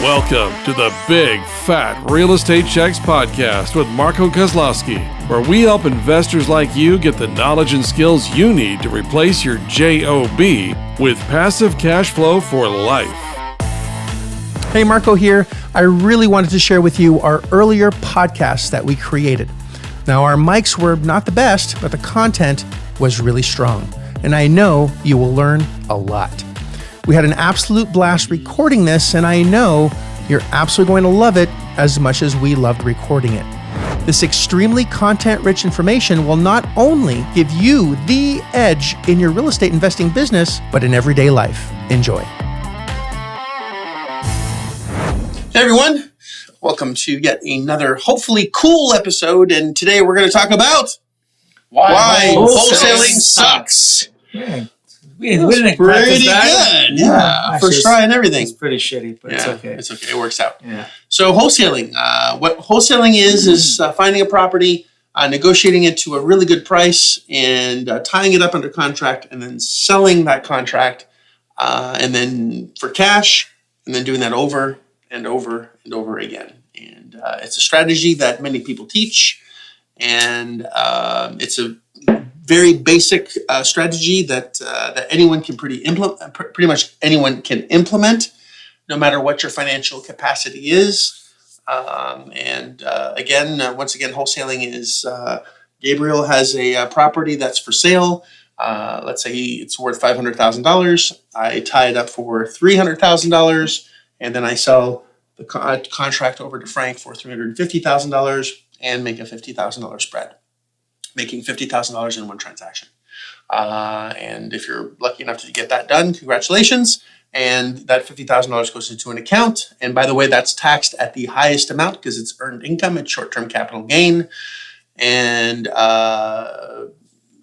Welcome to the Big Fat Real Estate Checks podcast with Marco Kozlowski, where we help investors like you get the knowledge and skills you need to replace your JOB with passive cash flow for life. Hey, Marco here. I really wanted to share with you our earlier podcasts that we created. Now, our mics were not the best, but the content was really strong, and I know you will learn a lot. We had an absolute blast recording this, and I know you're absolutely going to love it as much as we loved recording it. This extremely content-rich information will not only give you the edge in your real estate investing business, but in everyday life. Enjoy. Hey everyone, welcome to yet another hopefully cool episode, and today we're going to talk about why wholesaling sucks. Yeah. We didn't pretty good. Yeah, first try and everything. It's pretty shitty, but it's okay. It's okay. It works out. Yeah. So wholesaling, what wholesaling is finding a property, negotiating it to a really good price, and tying it up under contract, and then selling that contract, and then for cash, and then doing that over and over and over again. And it's a strategy that many people teach, and it's a very basic strategy that anyone can pretty much anyone can implement, no matter what your financial capacity is. Once again, wholesaling is Gabriel has a property that's for sale. Let's say it's worth $500,000. I tie it up for $300,000, and then I sell the contract over to Frank for $350,000 and make a $50,000 spread, making $50,000 in one transaction. And if you're lucky enough to get that done, congratulations. And that $50,000 goes into an account. And by the way, that's taxed at the highest amount because it's earned income. It's short-term capital gain. And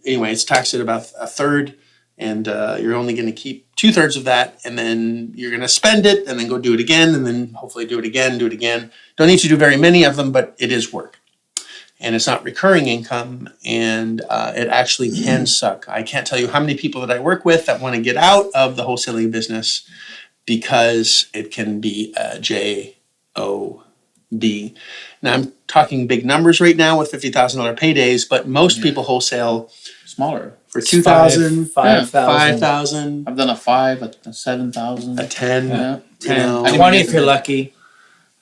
anyway, it's taxed at about a third. And you're only going to keep 2/3 of that. And then you're going to spend it and then go do it again. And then hopefully do it again. Don't need to do very many of them, but it is work. And it's not recurring income, and it actually can suck. I can't tell you how many people that I work with that want to get out of the wholesaling business because it can be a JOB. Now, I'm talking big numbers right now with $50,000 paydays, but most people wholesale smaller for $2,000, $5,000. I've done a 5, a 7,000, a 10, yeah. 10, 20 if you're lucky.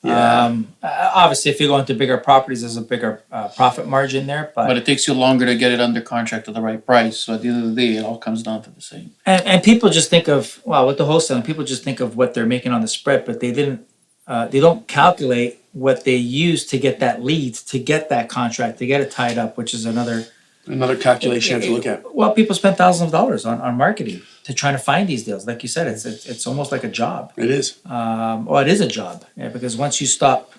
Yeah. Obviously, if you go into bigger properties, there's a bigger profit margin there. But it takes you longer to get it under contract at the right price. So at the end of the day, it all comes down to the same. And people just think of, with the wholesaling, people just think of what they're making on the spread, but they don't calculate what they use to get that lead, to get that contract, to get it tied up, which is another calculation you have to look at. Well, people spend thousands of dollars on marketing to try to find these deals. Like you said, it's almost like a job. It is. It is a job, because once you stop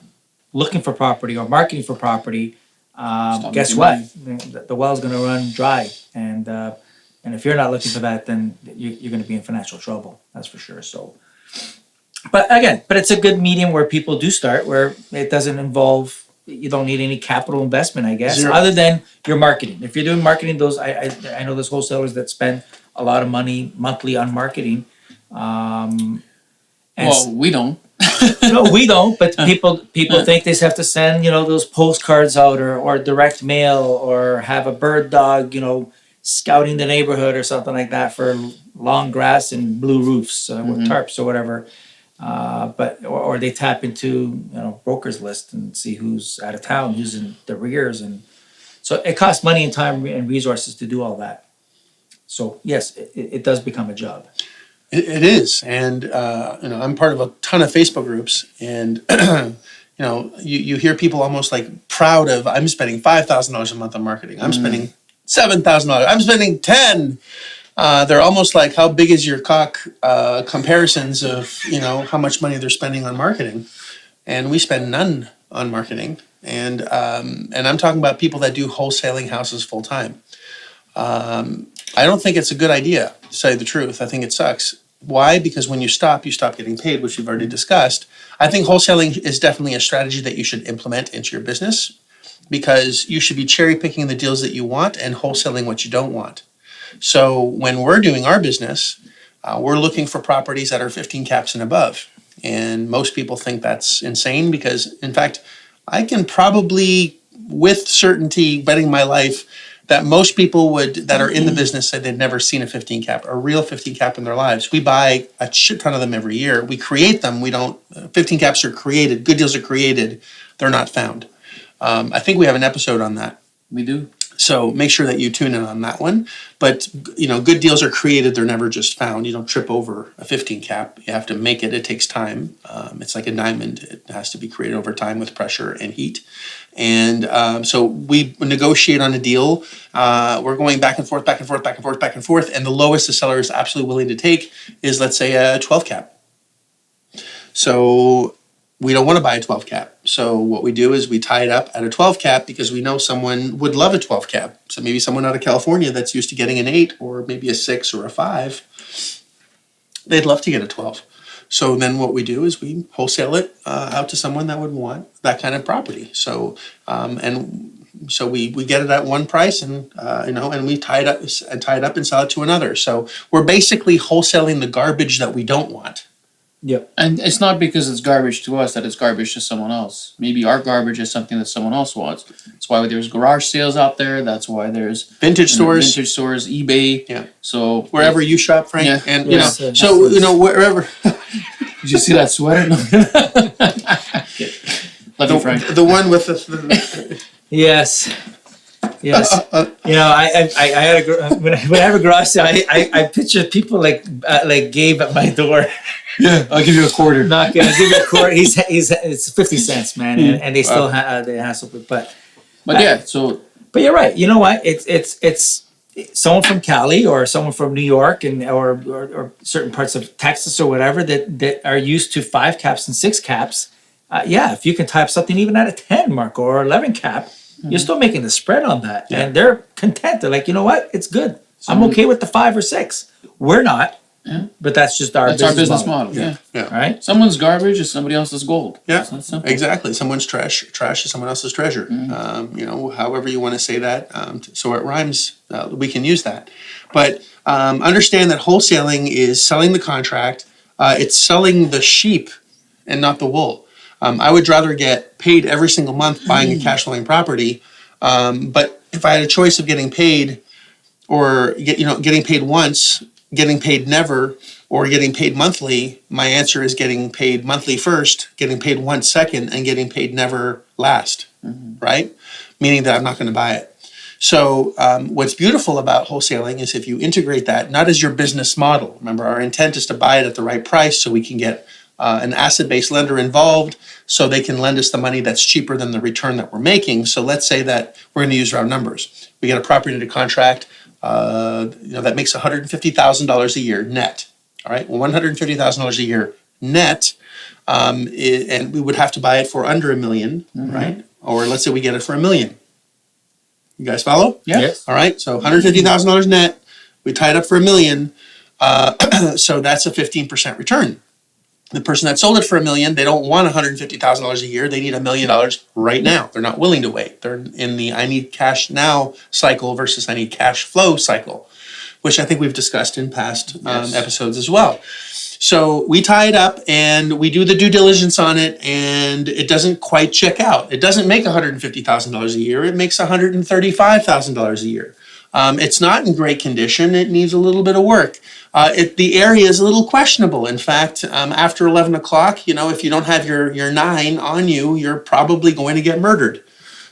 looking for property or marketing for property, guess what? The well's going to run dry, and if you're not looking for that, then you're going to be in financial trouble. That's for sure. So, but it's a good medium where people do start, where it doesn't involve. You don't need any capital investment, I guess, other than your marketing. If you're doing marketing, I know there's wholesalers that spend a lot of money monthly on marketing. We don't. No, we don't. But people think they just have to send those postcards out or direct mail or have a bird dog scouting the neighborhood or something like that for long grass and blue roofs with tarps or whatever. Or they tap into brokers list and see who's out of town, who's in the rears, and so it costs money and time and resources to do all that. So yes, it does become a job. It is, and I'm part of a ton of Facebook groups, and you hear people almost like proud of, I'm spending $5,000 a month on marketing. I'm spending $7,000. I'm spending $10,000. They're almost like, how big is your cock comparisons of, how much money they're spending on marketing. And we spend none on marketing. And I'm talking about people that do wholesaling houses full time. I don't think it's a good idea, to tell you the truth. I think it sucks. Why? Because when you stop getting paid, which we've already discussed. I think wholesaling is definitely a strategy that you should implement into your business, because you should be cherry picking the deals that you want and wholesaling what you don't want. So when we're doing our business, we're looking for properties that are 15 caps and above. And most people think that's insane because, in fact, I can probably, with certainty, betting my life, that most people that are in the business say they've never seen a 15 cap, a real 15 cap in their lives. We buy a shit ton of them every year. We create them. We don't, 15 caps are created. Good deals are created. They're not found. I think we have an episode on that. We do. So make sure that you tune in on that one. But, good deals are created. They're never just found. You don't trip over a 15 cap. You have to make it. It takes time. It's like a diamond. It has to be created over time with pressure and heat. And so we negotiate on a deal. We're going back and forth, back and forth, back and forth, back and forth. And the lowest the seller is absolutely willing to take is, let's say, a 12 cap. So we don't want to buy a 12 cap. So what we do is we tie it up at a 12 cap because we know someone would love a 12 cap. So maybe someone out of California that's used to getting an 8 or maybe a 6 or a 5, they'd love to get a 12. So then what we do is we wholesale it out to someone that would want that kind of property. So so we get it at one price and and we tie it up and sell it to another. So we're basically wholesaling the garbage that we don't want. Yep. And it's not because it's garbage to us that it's garbage to someone else. Maybe our garbage is something that someone else wants. That's why there's garage sales out there. That's why there's vintage stores, eBay. Yeah. So wherever you shop, Frank, Yeah. and Yes, wherever. did you see that sweater? Love you, Frank. The one with the Yes. Yes. I had when I have a garage sale, I picture people like Gabe at my door. Yeah, I'll give you a quarter. Not gonna give you a quarter. It's 50 cents, man, and they still they hassle with. But yeah, so. But you're right. You know what? It's someone from Cali or someone from New York and or certain parts of Texas or whatever that are used to 5 caps and 6 caps. If you can type something even at a 10, Marco, or 11 cap, you're still making the spread on that, and they're content. They're like, you know what? It's good. I'm okay with the 5 or 6. We're not. Yeah. But that's just our business model. Yeah. Yeah. Right? Someone's garbage is somebody else's gold. Yeah, exactly. Someone's trash is someone else's treasure. However you want to say that. So it rhymes. We can use that. But understand that wholesaling is selling the contract. It's selling the sheep and not the wool. I would rather get paid every single month buying a cash flowing property. But if I had a choice of getting paid or getting paid once, getting paid never, or getting paid monthly, my answer is getting paid monthly first, getting paid once second, and getting paid never last, right? Meaning that I'm not going to buy it. So what's beautiful about wholesaling is if you integrate that, not as your business model. Remember, our intent is to buy it at the right price so we can get an asset-based lender involved so they can lend us the money that's cheaper than the return that we're making. So let's say that we're going to use round numbers. We get a property under contract, that makes $150,000 a year net. All right, well, $150,000 a year net, and we would have to buy it for under $1 million, right? Or let's say we get it for $1 million. You guys follow? Yeah. Yes. All right, so $150,000 net. We tie it up for $1 million, so that's a 15% return. The person that sold it for $1 million, they don't want $150,000 a year. They need $1 million right now. They're not willing to wait. They're in the I need cash now cycle versus I need cash flow cycle, which I think we've discussed in past episodes as well. So we tie it up and we do the due diligence on it, and it doesn't quite check out. It doesn't make $150,000 a year. It makes $135,000 a year. It's not in great condition. It needs a little bit of work. The area is a little questionable. In fact, after 11 o'clock, if you don't have your 9 on you, you're probably going to get murdered.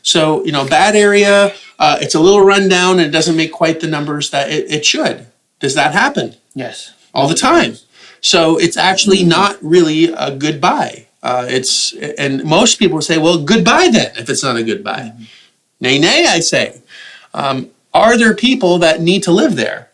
So, bad area, it's a little rundown, and it doesn't make quite the numbers that it should. Does that happen? Yes. All the time. So it's actually not really a good buy. And most people say, well, goodbye then, if it's not a good buy. Nay, I say. Are there people that need to live there?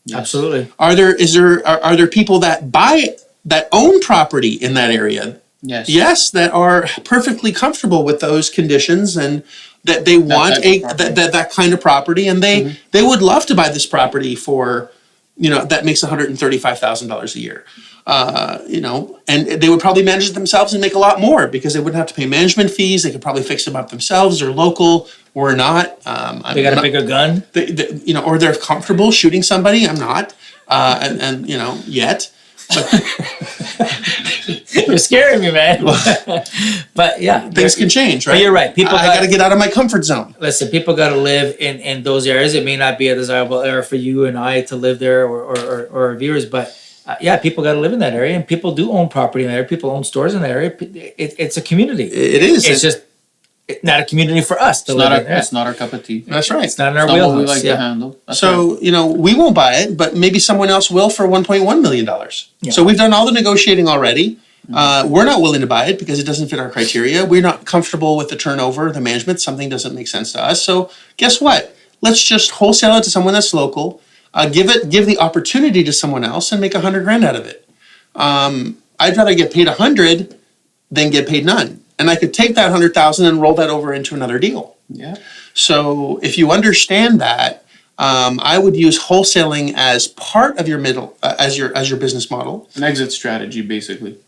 Yes. Absolutely. Are there people that own property in that area? Yes. Yes, that are perfectly comfortable with those conditions and that they want that kind of property, and they would love to buy this property for, that makes $135,000 a year. And they would probably manage it themselves and make a lot more because they wouldn't have to pay management fees. They could probably fix them up themselves. They're local. We're not. They got a bigger gun. Or they're comfortable shooting somebody. I'm not. Yet. But You're scaring me, man. But yeah, Things can change, right? But you're right. People, I got to get out of my comfort zone. Listen, people got to live in those areas. It may not be a desirable area for you and I to live there, or our viewers, but yeah, people got to live in that area, and people do own property in that area. People own stores in that area. It's a community. It is. It's just not a community for us to live in. It's not our cup of tea. That's right. It's not in our It's not wheelhouse. what we like to handle. That's So, right. we won't buy it, but maybe someone else will for $1.1 million. Yeah. So we've done all the negotiating already. We're not willing to buy it because it doesn't fit our criteria. We're not comfortable with the turnover, the management. Something doesn't make sense to us. So guess what? Let's just wholesale it to someone that's local. Give the opportunity to someone else and make $100,000 out of it. I'd rather get paid 100 than get paid none. And I could take that 100,000 and roll that over into another deal. Yeah. So if you understand that, I would use wholesaling as part of your as your business model, An exit strategy, basically.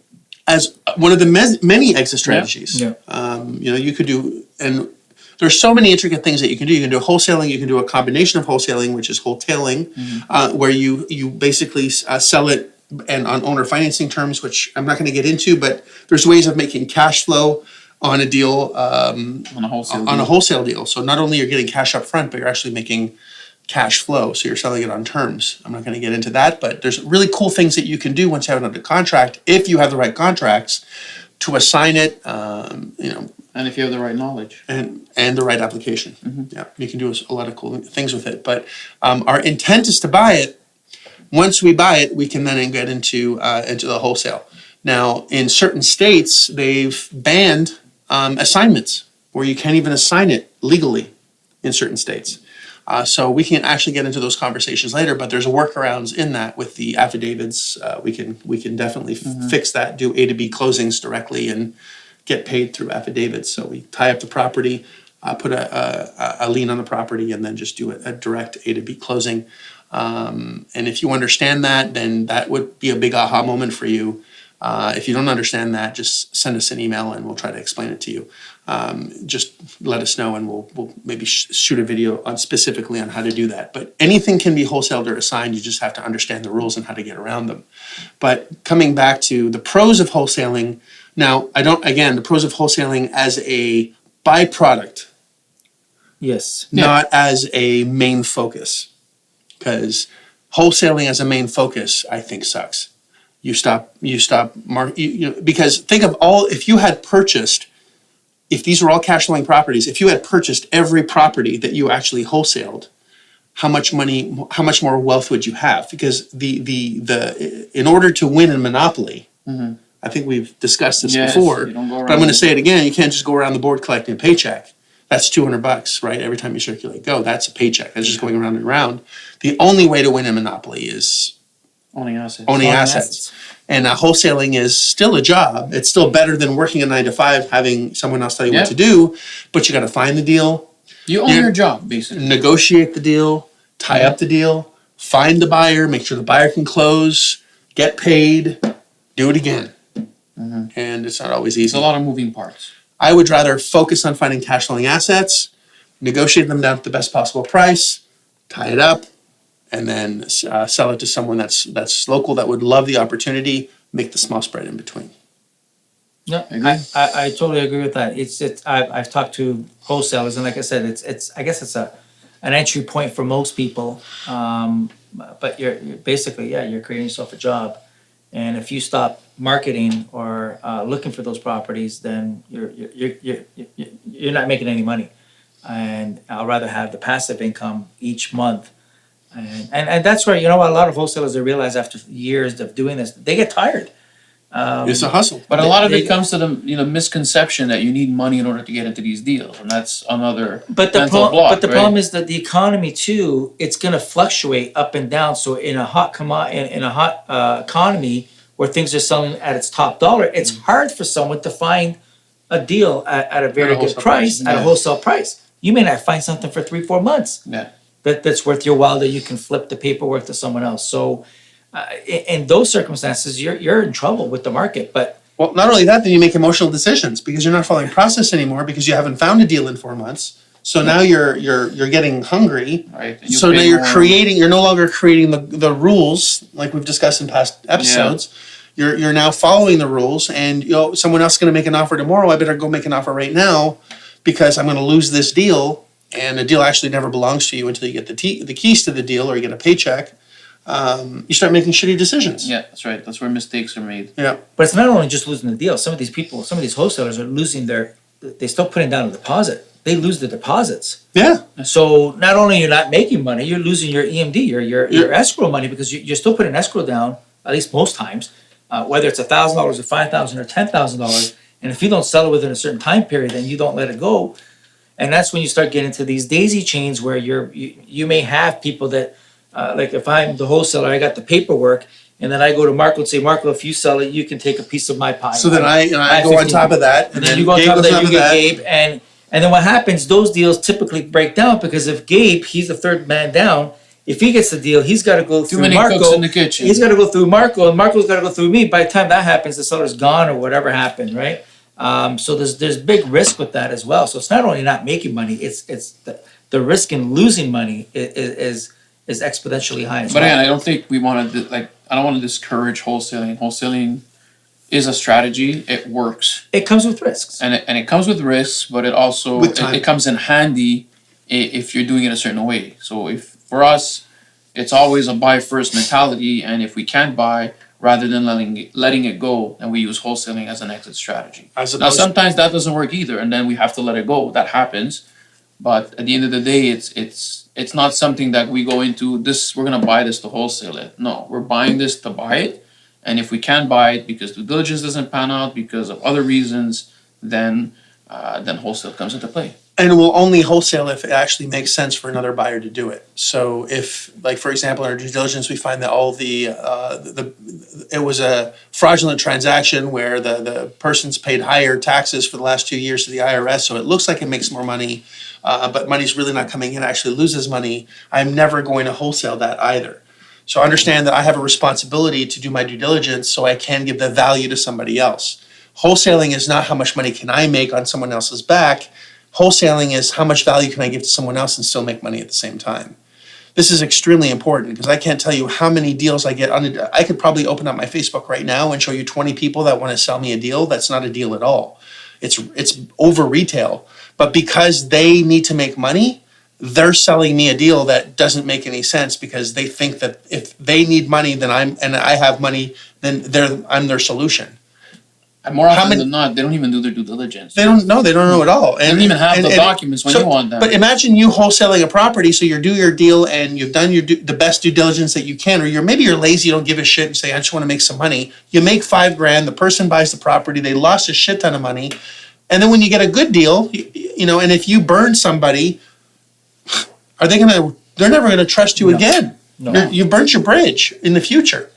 as one of the many exit strategies. Yeah. You could do, and there's so many intricate things that you can do. You can do wholesaling. You can do a combination of wholesaling, which is wholetailing, where you basically sell it and on owner financing terms, which I'm not going to get into, but there's ways of making cash flow on a deal, On a wholesale deal. So not only you're getting cash up front, but you're actually making cash flow. So you're selling it on terms. I'm not going to get into that, but there's really cool things that you can do once you have it under contract, if you have the right contracts to assign it, And if you have the right knowledge. and the right application. Yeah, you can do a lot of cool things with it. But our intent is to buy it. Once we buy it, we can then get into the wholesale. Now, in certain states, they've banned assignments, where you can't even assign it legally in certain states. So we can actually get into those conversations later, but there's workarounds in that with the affidavits. We can definitely fix that, do A to B closings directly, and get paid through affidavits. So we tie up the property, put a lien on the property, and then just do a direct A to B closing. And if you understand that, then that would be a big aha moment for you. If you don't understand that, just send us an email and we'll try to explain it to you. Just let us know, and we'll maybe shoot a video specifically on how to do that. But anything can be wholesaled or assigned. You just have to understand the rules and how to get around them. But coming back to the pros of wholesaling, now the pros of wholesaling as a byproduct, Yes. not as a main focus. Because wholesaling as a main focus, I think, sucks. Because think of if these were all cash flowing properties, if you had purchased every property that you actually wholesaled, how much more wealth would you have? Because in order to win in Monopoly, I think we've discussed this before, you don't go but I'm going to say it again, you can't just go around the board collecting a paycheck. That's $200, right? Every time you circulate go, that's a paycheck. That's just going around and around. The only way to win in Monopoly is Owning assets. owning assets. And wholesaling is still a job. It's still better than working a 9 to 5, having someone else tell you what to do. But you got to find the deal, You own your job, basically. negotiate the deal, tie up the deal, find the buyer, make sure the buyer can close, get paid, do it again. And it's not always There's easy. a lot of moving parts. I would rather focus on finding cash flowing assets, negotiate them down at the best possible price, tie it up, and then sell it to someone that's local that would love the opportunity, make the small spread in between. No, I totally agree with that. I've talked to wholesalers, and like I said, I guess it's an entry point for most people. But you're basically, you're creating yourself a job, and if you stop marketing or looking for those properties, then you're not making any money. And I'll rather have the passive income each month. And that's where, a lot of wholesalers, they realize after years of doing this, they get tired. It's a hustle. But a lot of it comes to the misconception that you need money in order to get into these deals, and that's another mental block. But the problem is that the economy too, it's going to fluctuate up and down. So in a hot economy where things are selling at its top dollar, it's hard for someone to find a deal at a very good price, at a wholesale price. You may not find something for 3-4 months. Yeah. That's worth your while, that you can flip the paperwork to someone else. So in those circumstances, you're in trouble with the market. But Well, not only that, then you make emotional decisions because you're not following process anymore because you haven't found a deal in 4 months. So now you're getting hungry. Right. So now you're no longer creating the rules like we've discussed in past episodes. You're now following the rules, and someone else is going to make an offer tomorrow. I better go make an offer right now because I'm going to lose this deal, and the deal actually never belongs to you until you get the keys to the deal or you get a paycheck. You start making shitty decisions. Yeah, that's right. That's where mistakes are made. Yeah. But it's not only just losing the deal. Some of these people, some of these wholesalers are losing they start putting down a deposit. They lose the deposits. Yeah. So not only you're not making money, you're losing your EMD, your escrow money, because you're still putting escrow down, at least most times, whether it's $1,000 or $5,000 or $10,000. And if you don't sell it within a certain time period, then you don't let it go. And that's when you start getting into these daisy chains where you may have people that, like if I'm the wholesaler, I got the paperwork, and then I go to Marco and say, Marco, if you sell it, you can take a piece of my pie. So then I go on 15 top of that, and then you go on top of that, you get Gabe, and then what happens? Those deals typically break down because if Gabe, he's the third man down. If he gets the deal, he's got to go through many Marco. cooks in the kitchen. He's got to go through Marco, and Marco's got to go through me. By the time that happens, the seller's gone or whatever happened, right? So there's big risk with that as well. So it's not only not making money; it's the risk in losing money is exponentially high. But again, I don't think we want to I don't want to discourage wholesaling. Wholesaling is a strategy. It works. It comes with risks. And it comes with risks, but it also it comes in handy if you're doing it a certain way. So if for us, it's always a buy first mentality, and if we can't buy, rather than letting it go, then we use wholesaling as an exit strategy. Now sometimes that doesn't work either, and then we have to let it go. That happens, but at the end of the day, it's not something that we go into this. We're gonna buy this to wholesale it. No, we're buying this to buy it. And if we can't buy it because due diligence doesn't pan out because of other reasons, then wholesale comes into play. And we'll only wholesale if it actually makes sense for another buyer to do it. So if, like for example, in our due diligence, we find that all it was a fraudulent transaction where the person's paid higher taxes for the last 2 years to the IRS, so it looks like it makes more money, but money's really not coming in, actually loses money. I'm never going to wholesale that either. So understand that I have a responsibility to do my due diligence so I can give the value to somebody else. Wholesaling is not how much money can I make on someone else's back. Wholesaling is how much value can I give to someone else and still make money at the same time. This is extremely important because I can't tell you how many deals I get. I could probably open up my Facebook right now and show you 20 people that want to sell me a deal. That's not a deal at all. It's over retail. But because they need to make money, they're selling me a deal that doesn't make any sense because they think that if they need money and I have money, then I'm their solution. And more often than not, they don't even do their due diligence. They don't know at all. They don't even have the documents when you want them. But imagine you wholesaling a property, so you do your deal and you've done the best due diligence that you can, or maybe you're lazy, you don't give a shit and say, I just want to make some money. You make $5,000, the person buys the property, they lost a shit ton of money. And then when you get a good deal, and if you burn somebody, they're never gonna trust you again. No. You've burnt your bridge in the future.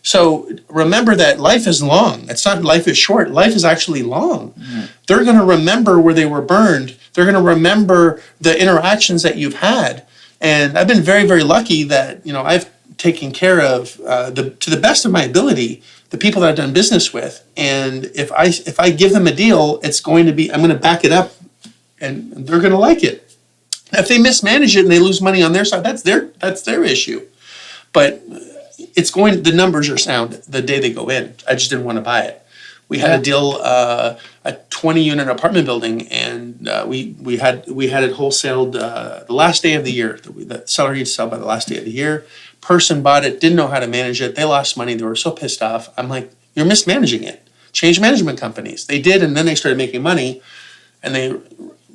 So remember that life is long. It's not life is short. Life is actually long. Mm-hmm. They're going to remember where they were burned. They're going to remember the interactions that you've had. And I've been very, very lucky that, I've taken care of, to the best of my ability, the people that I've done business with. And if I give them a deal, I'm going to back it up and they're going to like it. If they mismanage it and they lose money on their side, that's their issue. But the numbers are sound the day they go in. I just didn't want to buy it. We had a deal, a 20-unit apartment building, and we had it wholesaled the last day of the year. The seller needed to sell by the last day of the year. Person bought it, didn't know how to manage it. They lost money. They were so pissed off. I'm like, you're mismanaging it. Change management companies. They did, and then they started making money, and they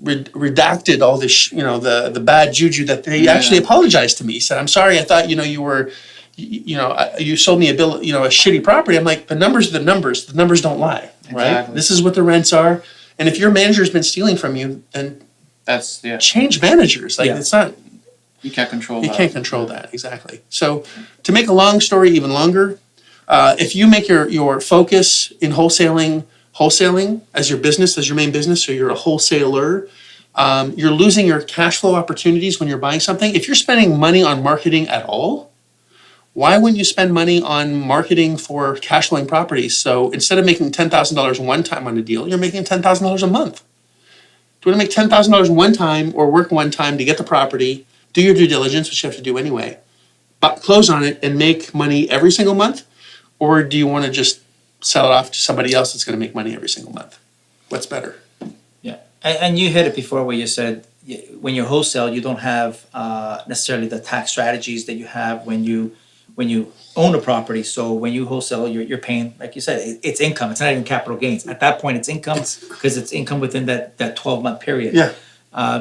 redacted all this, the bad juju that they actually apologized to me. He said, I'm sorry, I thought, you were... you sold me a bill, a shitty property. I'm like, the numbers are the numbers. The numbers don't lie, right? Exactly. This is what the rents are. And if your manager's been stealing from you, then change managers. It's not. You can't control. You can't control that, exactly. So, to make a long story even longer, if you make your focus in wholesaling as your business, as your main business, so you're a wholesaler, you're losing your cash flow opportunities when you're buying something. If you're spending money on marketing at all, why wouldn't you spend money on marketing for cash flowing properties? So instead of making $10,000 one time on a deal, you're making $10,000 a month. Do you want to make $10,000 one time or work one time to get the property, do your due diligence, which you have to do anyway, but close on it and make money every single month? Or do you want to just sell it off to somebody else that's going to make money every single month? What's better? Yeah, and you hit it before where you said when you wholesale, you don't have necessarily the tax strategies that you have when you own a property. So when you wholesale, you're paying, like you said, it's income. It's not even capital gains. At that point, it's income because it's income within that 12-month period. Yeah.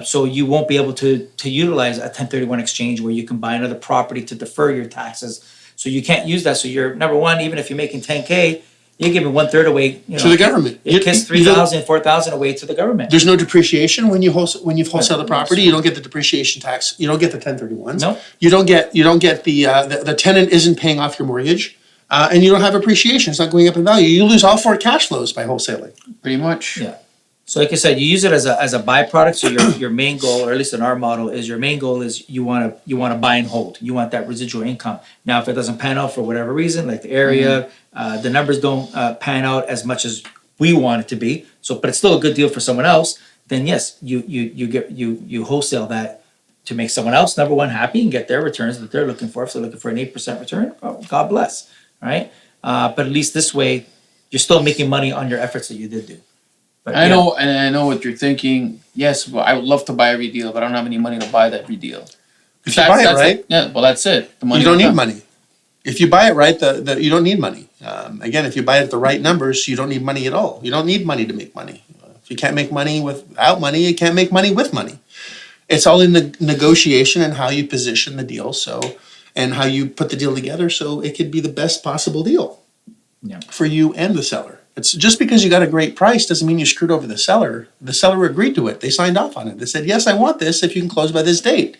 So you won't be able to utilize a 1031 exchange where you can buy another property to defer your taxes. So you can't use that. So you're, number one, even if you're making 10K, you're giving 1/3 away to the government. You kiss 3,000, 4,000 away to the government. There's no depreciation when you wholesale the property. You don't get the depreciation tax. You don't get the 1031s. No. You don't get the tenant isn't paying off your mortgage, and you don't have appreciation. It's not going up in value. You lose all 4 cash flows by wholesaling. Pretty much. Yeah. So like I said, you use it as a byproduct. So your main goal, or at least in our model, is you want to buy and hold. You want that residual income. Now, if it doesn't pan out for whatever reason, like the area, the numbers don't pan out as much as we want it to be. So, but it's still a good deal for someone else. Then yes, you wholesale that to make someone else, number one, happy and get their returns that they're looking for. If they're looking for an 8% return, oh, God bless, right? But at least this way, you're still making money on your efforts that you did do. But I know what you're thinking. Yes, well, I would love to buy every deal, but I don't have any money to buy that every deal. If you buy it right, yeah, well, that's it. The money you don't need money. If you buy it right, you don't need money. Again, if you buy it at the right numbers, you don't need money at all. You don't need money to make money. If you can't make money without money, you can't make money with money. It's all in the negotiation and how you position the deal, and how you put the deal together so it could be the best possible deal for you and the seller. It's just because you got a great price doesn't mean you screwed over the seller. The seller agreed to it. They signed off on it. They said, yes, I want this if you can close by this date.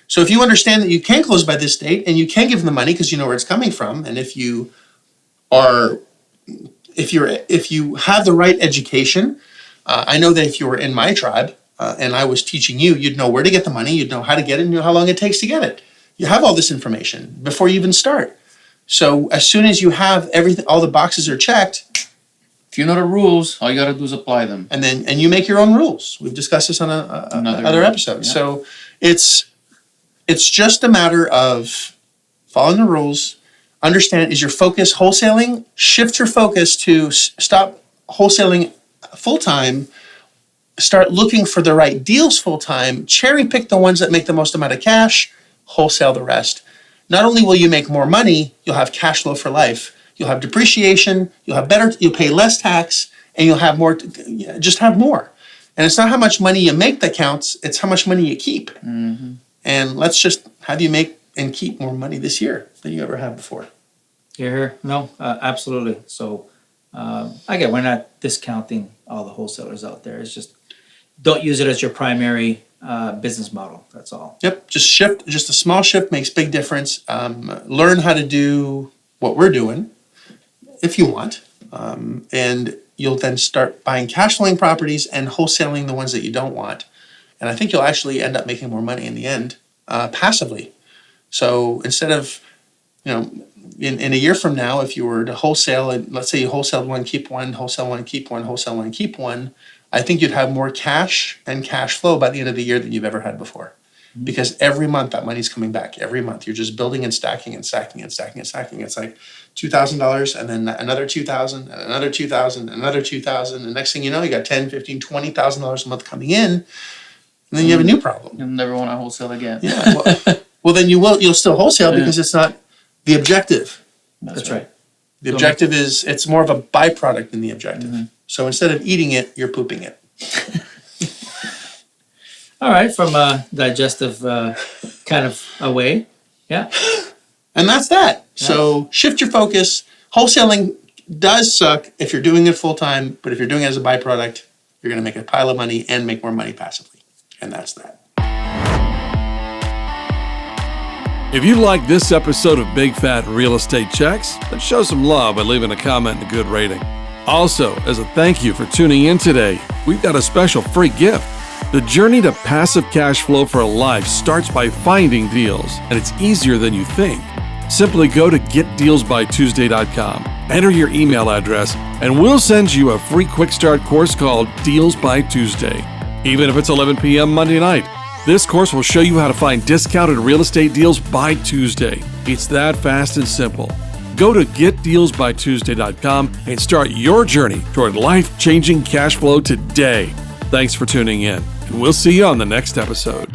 So if you understand that you can close by this date and you can give them the money because you know where it's coming from, and if you have the right education, I know that if you were in my tribe and I was teaching you, you'd know where to get the money, you'd know how to get it, and you know how long it takes to get it. You have all this information before you even start. So as soon as you have everything, all the boxes are checked. If you know the rules, all you got to do is apply them. And you make your own rules. We've discussed this on another episode. Yeah. So it's just a matter of following the rules. Understand, is your focus wholesaling? Shift your focus to stop wholesaling full-time. Start looking for the right deals full-time. Cherry pick the ones that make the most amount of cash. Wholesale the rest. Not only will you make more money, you'll have cash flow for life. You'll have depreciation, you'll pay less tax, and you'll have more, just have more. And it's not how much money you make that counts, it's how much money you keep. Mm-hmm. And let's just have you make and keep more money this year than you ever have before. Here, no, absolutely. So, again, we're not discounting all the wholesalers out there. It's just, don't use it as your primary business model, that's all. Yep, just a small shift makes big difference. Learn how to do what we're doing, if you want, and you'll then start buying cash flowing properties and wholesaling the ones that you don't want. And I think you'll actually end up making more money in the end, passively. So instead of, in a year from now, if you were to wholesale, and let's say you wholesaled one, keep one, wholesale one, keep one, wholesale one, keep one, I think you'd have more cash and cash flow by the end of the year than you've ever had before. Because every month that money's coming back. Every month you're just building and stacking and stacking and stacking and stacking. It's like $2,000 and then another $2,000 and another $2,000 and another $2,000. And next thing you know, you got $10,000, $15,000, $20,000 a month coming in, and then you have a new problem. You'll never want to wholesale again. Yeah. Well, then you'll still wholesale because it's not the objective. That's right. The objective is, it's more of a byproduct than the objective. Mm-hmm. So instead of eating it, you're pooping it. All right, from a digestive kind of a way, yeah. And that's that. Yeah. So shift your focus. Wholesaling does suck if you're doing it full time, but if you're doing it as a byproduct, you're going to make a pile of money and make more money passively. And that's that. If you like this episode of Big Fat Real Estate Checks, then show some love by leaving a comment and a good rating. Also, as a thank you for tuning in today, we've got a special free gift. The journey to passive cash flow for a life starts by finding deals, and it's easier than you think. Simply go to getdealsbytuesday.com, enter your email address, and we'll send you a free quick start course called Deals by Tuesday. Even if it's 11 p.m. Monday night, this course will show you how to find discounted real estate deals by Tuesday. It's that fast and simple. Go to getdealsbytuesday.com and start your journey toward life-changing cash flow today. Thanks for tuning in, and we'll see you on the next episode.